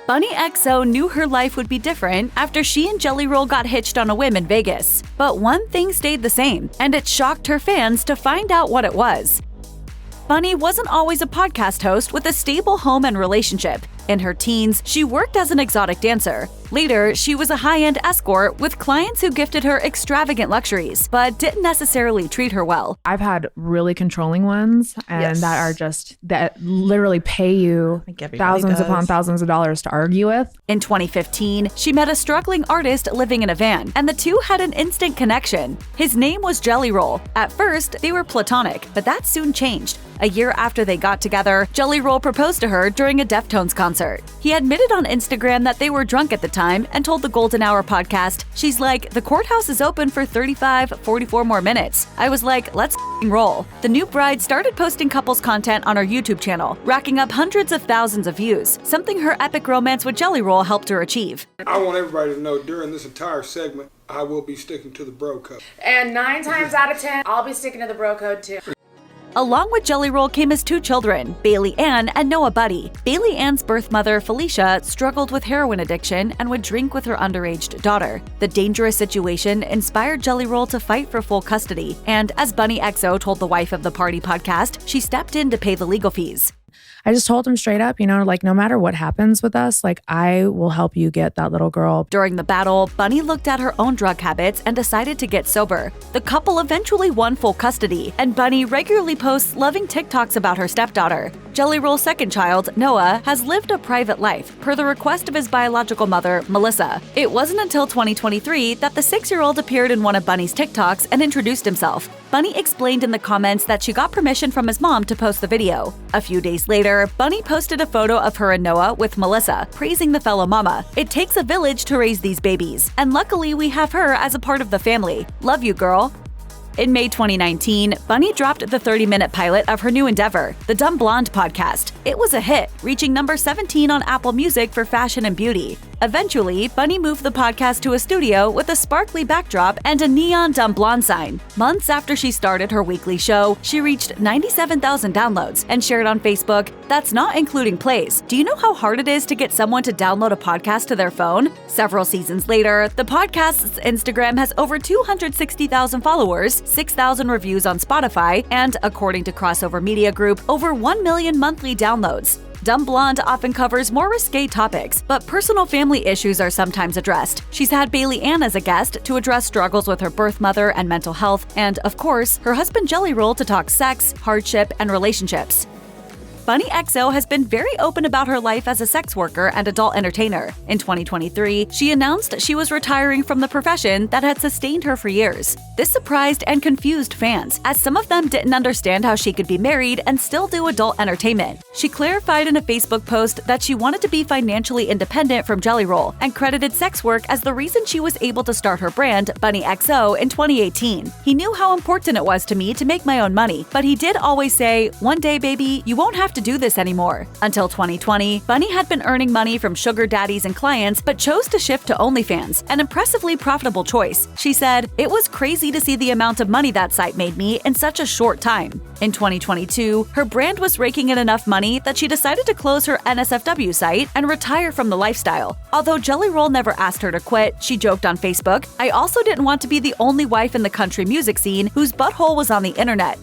Bunnie Xo knew her life would be different after she and Jelly Roll got hitched on a whim in Vegas. But one thing stayed the same, and it shocked her fans to find out what it was. Bunnie wasn't always a podcast host with a stable home and relationship. In her teens, she worked as an exotic dancer. Later, she was a high-end escort with clients who gifted her extravagant luxuries, but didn't necessarily treat her well. I've had really controlling ones, and that literally pay you thousands upon thousands of dollars to argue with. In 2015, she met a struggling artist living in a van, and the two had an instant connection. His name was Jelly Roll. At first, they were platonic, but that soon changed. A year after they got together, Jelly Roll proposed to her during a Deftones concert. He admitted on Instagram that they were drunk at the time and told the Golden Hour podcast, "She's like, the courthouse is open for 44 more minutes. I was like, let's roll." The new bride started posting couples content on her YouTube channel, racking up hundreds of thousands of views, something her epic romance with Jelly Roll helped her achieve. I want everybody to know during this entire segment, I will be sticking to the bro code. And 9 times out of 10, I'll be sticking to the bro code too. Along with Jelly Roll came his 2 children, Bailey Ann and Noah Buddy. Bailey Ann's birth mother, Felicia, struggled with heroin addiction and would drink with her underage daughter. The dangerous situation inspired Jelly Roll to fight for full custody, and as Bunnie Xo told the Wife of the Party podcast, she stepped in to pay the legal fees. I just told him straight up, no matter what happens with us, I will help you get that little girl. During the battle, Bunnie looked at her own drug habits and decided to get sober. The couple eventually won full custody, and Bunnie regularly posts loving TikToks about her stepdaughter. Jelly Roll's second child, Noah, has lived a private life, per the request of his biological mother, Melissa. It wasn't until 2023 that the 6-year-old appeared in one of Bunnie's TikToks and introduced himself. Bunnie explained in the comments that she got permission from his mom to post the video. A few days later, Bunnie posted a photo of her and Noah with Melissa, praising the fellow mama. "It takes a village to raise these babies, and luckily we have her as a part of the family. Love you, girl." In May 2019, Bunnie dropped the 30-minute pilot of her new endeavor, the Dumb Blonde podcast. It was a hit, reaching number 17 on Apple Music for fashion and beauty. Eventually, Bunnie moved the podcast to a studio with a sparkly backdrop and a neon Dumb Blonde sign. Months after she started her weekly show, she reached 97,000 downloads and shared on Facebook, "That's not including plays. Do you know how hard it is to get someone to download a podcast to their phone?" Several seasons later, the podcast's Instagram has over 260,000 followers, 6,000 reviews on Spotify, and, according to Crossover Media Group, over 1 million monthly downloads. Dumb Blonde often covers more risque topics, but personal family issues are sometimes addressed. She's had Bailey Ann as a guest to address struggles with her birth mother and mental health, and, of course, her husband Jelly Roll to talk sex, hardship, and relationships. Bunnie Xo has been very open about her life as a sex worker and adult entertainer. In 2023, she announced she was retiring from the profession that had sustained her for years. This surprised and confused fans, as some of them didn't understand how she could be married and still do adult entertainment. She clarified in a Facebook post that she wanted to be financially independent from Jelly Roll and credited sex work as the reason she was able to start her brand, Bunnie Xo, in 2018. "He knew how important it was to me to make my own money, but he did always say, 'One day, baby, you won't have to do this anymore.'" Until 2020, Bunnie had been earning money from sugar daddies and clients, but chose to shift to OnlyFans, an impressively profitable choice. She said, "It was crazy to see the amount of money that site made me in such a short time." In 2022, her brand was raking in enough money that she decided to close her NSFW site and retire from the lifestyle. Although Jelly Roll never asked her to quit, she joked on Facebook, "I also didn't want to be the only wife in the country music scene whose butthole was on the internet."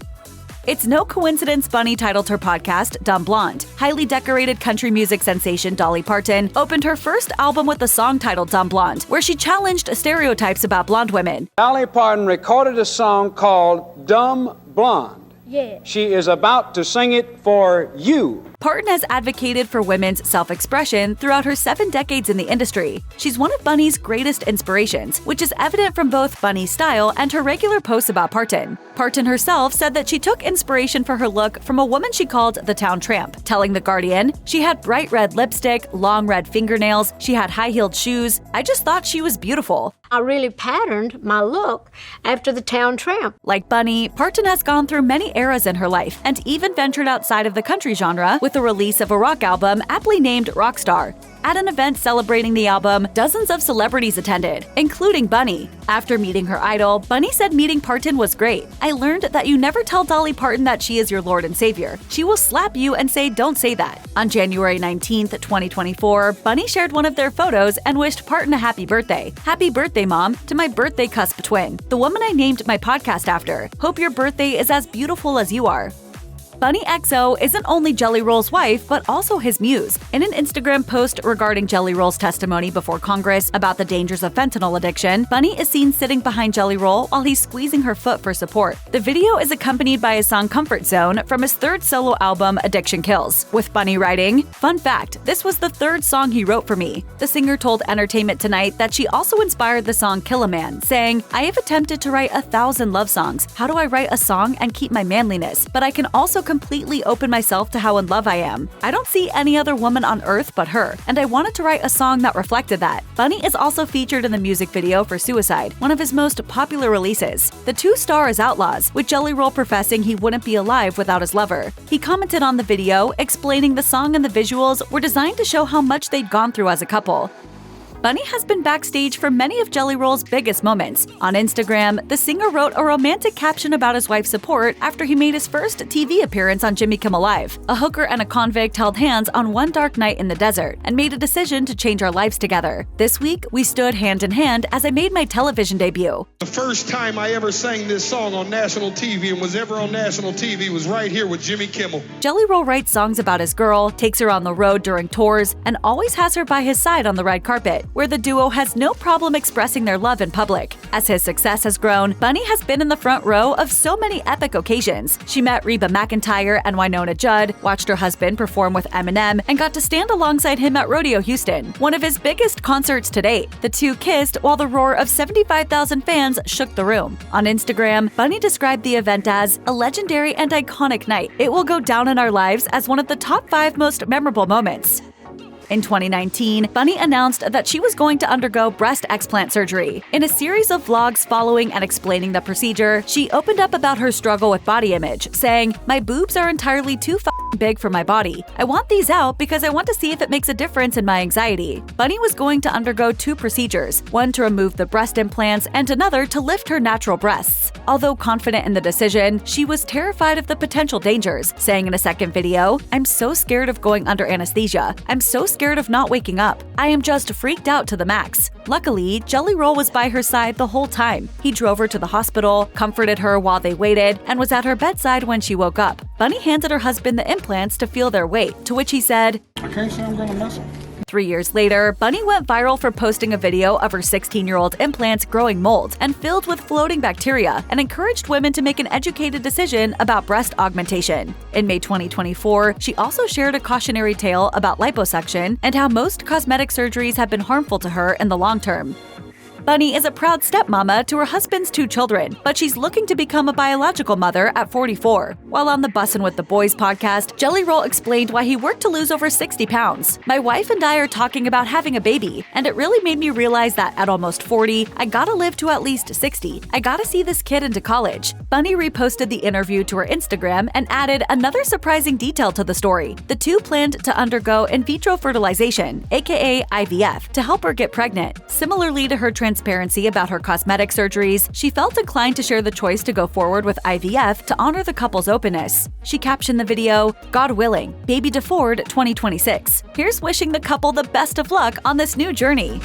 It's no coincidence Bunnie titled her podcast Dumb Blonde. Highly decorated country music sensation Dolly Parton opened her first album with a song titled Dumb Blonde, where she challenged stereotypes about blonde women. Dolly Parton recorded a song called Dumb Blonde. Yeah. She is about to sing it for you. Parton has advocated for women's self-expression throughout her 7 decades in the industry. She's one of Bunnie's greatest inspirations, which is evident from both Bunnie's style and her regular posts about Parton. Parton herself said that she took inspiration for her look from a woman she called the Town Tramp, telling The Guardian, "She had bright red lipstick, long red fingernails, she had high-heeled shoes. I just thought she was beautiful." I really patterned my look after the Town Tramp. Like Bunnie, Parton has gone through many eras in her life and even ventured outside of the country genre with with the release of a rock album aptly named Rockstar. At an event celebrating the album, dozens of celebrities attended, including Bunnie. After meeting her idol, Bunnie said meeting Parton was great. I learned that you never tell Dolly Parton that she is your Lord and Savior. She will slap you and say, "Don't say that." On January 19, 2024, Bunnie shared one of their photos and wished Parton a happy birthday. "Happy birthday, Mom, to my birthday cusp twin, the woman I named my podcast after. Hope your birthday is as beautiful as you are." Bunnie Xo isn't only Jelly Roll's wife, but also his muse. In an Instagram post regarding Jelly Roll's testimony before Congress about the dangers of fentanyl addiction, Bunnie is seen sitting behind Jelly Roll while he's squeezing her foot for support. The video is accompanied by his song Comfort Zone from his third solo album, Addiction Kills, with Bunnie writing, "Fun fact, this was the third song he wrote for me." The singer told Entertainment Tonight that she also inspired the song Kill a Man, saying, "I have attempted to write 1,000 love songs. How do I write a song and keep my manliness? But I can also completely open myself to how in love I am. I don't see any other woman on earth but her, and I wanted to write a song that reflected that." Bunnie is also featured in the music video for Suicide, one of his most popular releases. The two star as outlaws, with Jelly Roll professing he wouldn't be alive without his lover. He commented on the video, explaining the song and the visuals were designed to show how much they'd gone through as a couple. Bunnie has been backstage for many of Jelly Roll's biggest moments. On Instagram, the singer wrote a romantic caption about his wife's support after he made his first TV appearance on Jimmy Kimmel Live. "A hooker and a convict held hands on one dark night in the desert and made a decision to change our lives together. This week, we stood hand in hand as I made my television debut. The first time I ever sang this song on national TV and was ever on national TV was right here with Jimmy Kimmel." Jelly Roll writes songs about his girl, takes her on the road during tours, and always has her by his side on the red carpet, where the duo has no problem expressing their love in public. As his success has grown, Bunnie has been in the front row of so many epic occasions. She met Reba McEntire and Winona Judd, watched her husband perform with Eminem, and got to stand alongside him at Rodeo Houston, one of his biggest concerts to date. The two kissed while the roar of 75,000 fans shook the room. On Instagram, Bunnie described the event as a legendary and iconic night. "It will go down in our lives as one of the top 5 most memorable moments." In 2019, Bunnie announced that she was going to undergo breast explant surgery. In a series of vlogs following and explaining the procedure, she opened up about her struggle with body image, saying, "My boobs are entirely too big for my body. I want these out because I want to see if it makes a difference in my anxiety." Bunnie was going to undergo 2 procedures, one to remove the breast implants and another to lift her natural breasts. Although confident in the decision, she was terrified of the potential dangers, saying in a second video, "I'm so scared of going under anesthesia. I'm so scared of not waking up. I am just freaked out to the max." Luckily, Jelly Roll was by her side the whole time. He drove her to the hospital, comforted her while they waited, and was at her bedside when she woke up. Bunnie handed her husband the implants to feel their weight, to which he said, "I can't say I'm gonna mess it." 3 years later, Bunnie went viral for posting a video of her 16-year-old implants growing mold and filled with floating bacteria, and encouraged women to make an educated decision about breast augmentation. In May 2024, she also shared a cautionary tale about liposuction and how most cosmetic surgeries have been harmful to her in the long term. Bunnie is a proud stepmama to her husband's 2 children, but she's looking to become a biological mother at 44. While on the Bussin' with the Boys podcast, Jelly Roll explained why he worked to lose over 60 pounds. "My wife and I are talking about having a baby, and it really made me realize that at almost 40, I gotta live to at least 60. I gotta see this kid into college." Bunnie reposted the interview to her Instagram and added another surprising detail to the story. The two planned to undergo in vitro fertilization, aka IVF, to help her get pregnant. Similarly to her transparency about her cosmetic surgeries, she felt inclined to share the choice to go forward with IVF to honor the couple's openness. She captioned the video, "God willing, baby DeFord 2026. Here's wishing the couple the best of luck on this new journey."